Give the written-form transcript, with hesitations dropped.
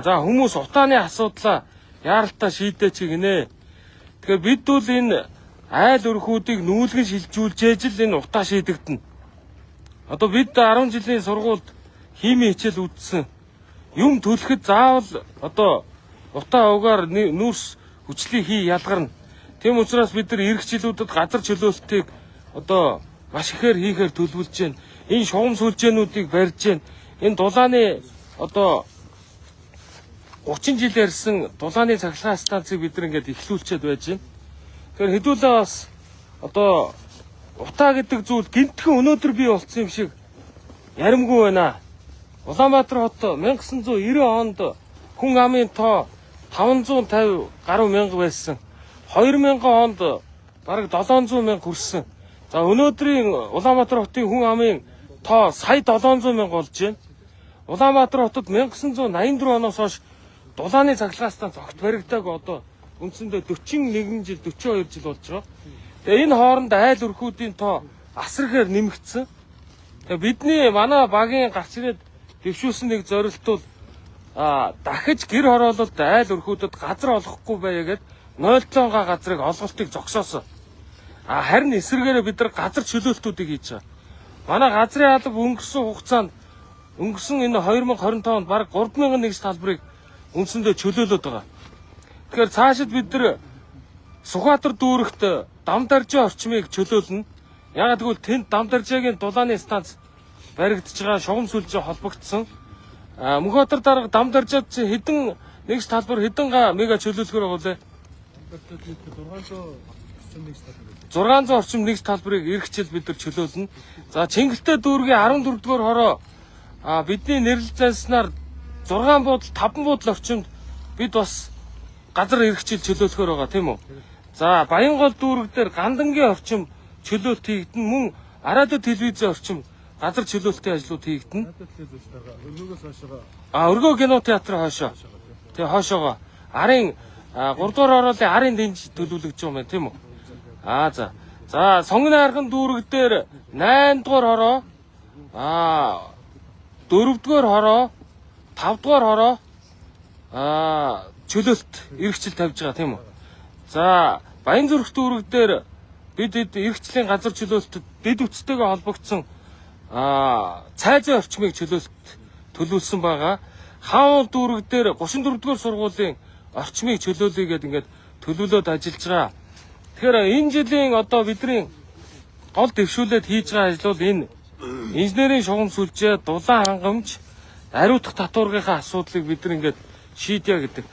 За хүмүүс утааны асуудлаа яаралтай шийдээч гинэ. Тэгэхээр бид бол энэ айл өрхүүдийг нүүлгэн шилжүүлж л энэ утаа шийдэгдэнэ. Одоо бид 10 жилийн сургуульд химийн хичээл үзсэн. Юм төлөхөд заавал одоо утаа угаар нүүрс хүчлийн хий ялгарна. Тийм учраас бид нар эх жилүүдэд газар чөлөөлтийг одоо маш ихээр хийхээр төлөвлөж байна. Энэ шугам сүлжээнүүдийг барьж байна. Энэ дулааны одоо 30 жил ярьсан дулааны цахилгаан станцыг бид нар ингээд эхлүүлчихэд байж байна. Тэгэхээр хэдүүлээ бас одоо утаа гэдэг зүйл гинтхэн өнөөдөр бий болсон юм шиг яримгүй байна. Улаанбаатар хот 1990 онд хүн амын тоо 550 гаруй мянга байсан. 2000 онд бараг 700 мянга хүрсэн. За өнөөдрийн Улаанбаатар хотын хүн амын тоо сая 700 мянга болж байна. Улаанбаатар хотод 1984 оноос хойш дулааны цахилгаан станц огт баригдааг одоо үндсэндээ 41 жил 42 жил болж байгаа. Тэгээ энэ хооронд айл өрхүүдийн тоо асар ихээр нэмэгдсэн. Тэгээ бидний манай багийн гарч ирээд дэвшүүлсэн нэг зорилт бол дахиж гэр хороололд айл өрхүүдэд газар олохгүй байя гэд 0.7 газрыг олголтыг зогсоосон. Харин эсвэргээрээ бид нар газар чөлөөлтүүдийг хийж байгаа. Манай газрын алба өнгөрсөн хугацаанд өнгөрсөн энэ 2025 онд бараг 3000 нэгж талбарыг үндсэндээ чөлөөлөд байгаа. Тэгэхээр цаашид бид нар Сүхбаатар дүүрэгт дамдаржаа орчмыг чөлөөлнө. Яг тэгвэл тэнд дамдаржаагийн дулааны станц баригдаж байгаа шугам сүлжээ холбогдсон. Мөнхбаатар дарга дамдаржаад хэдэн нэгж талбар хэдэн мега чөлөөлөхөр байгаа вэ? 600 орчим нэгж талбарыг эх хичээл бид нар чөлөөлнө. За Чингэлтэй дүүргийн 14 дугаар хороо бидний нэрлэл занснаар 6 буудал 5 буудал орчимд бид бас газар эх хичээл чөлөөлөхөр байгаа тийм үү? За Баянгол дүүрэг дээр гандангийн орчим чөлөөлт хийгдэн мөн Арадад телевизийн орчим газар чөлөөлтийн ажлууд хийгдэн. Өргөө кино театрын хойшоо. Тэгээ хойшоогоо арын 3 дугаар хороолын арын дэнж төлөвлөгдөж байгаа юм байна тийм үү? За Сонгоны арган дүүрэг дээр 8 дугаар хороо 4 дугаар хороо 5 дугаар хороо чөлөөлт эрхчил тавьж байгаа тийм үү? За Баянзүрх дүүрэг дээр бид эрхчлийн газар чөлөөлтөд дэд үтцтэйгээ холбогдсон цайзын орчмыг төлөвлөсөн байгаа. Хаан дүүрэг дээр 34 дугаар сургуулийн орчмыг чөлөөлөе гэдээ ингээд төлөвлөд ажиллаж байгаа. Тэгэхээр энэ жилийн одоо бидний гол дэвшүүлээд хийж байгаа ажил бол энэ инженерийн шугам сүлжээ, дулаан хангамж, ариутгах татваргийнхаа асуудлыг бид нар ингээд шийдъя гэдэг.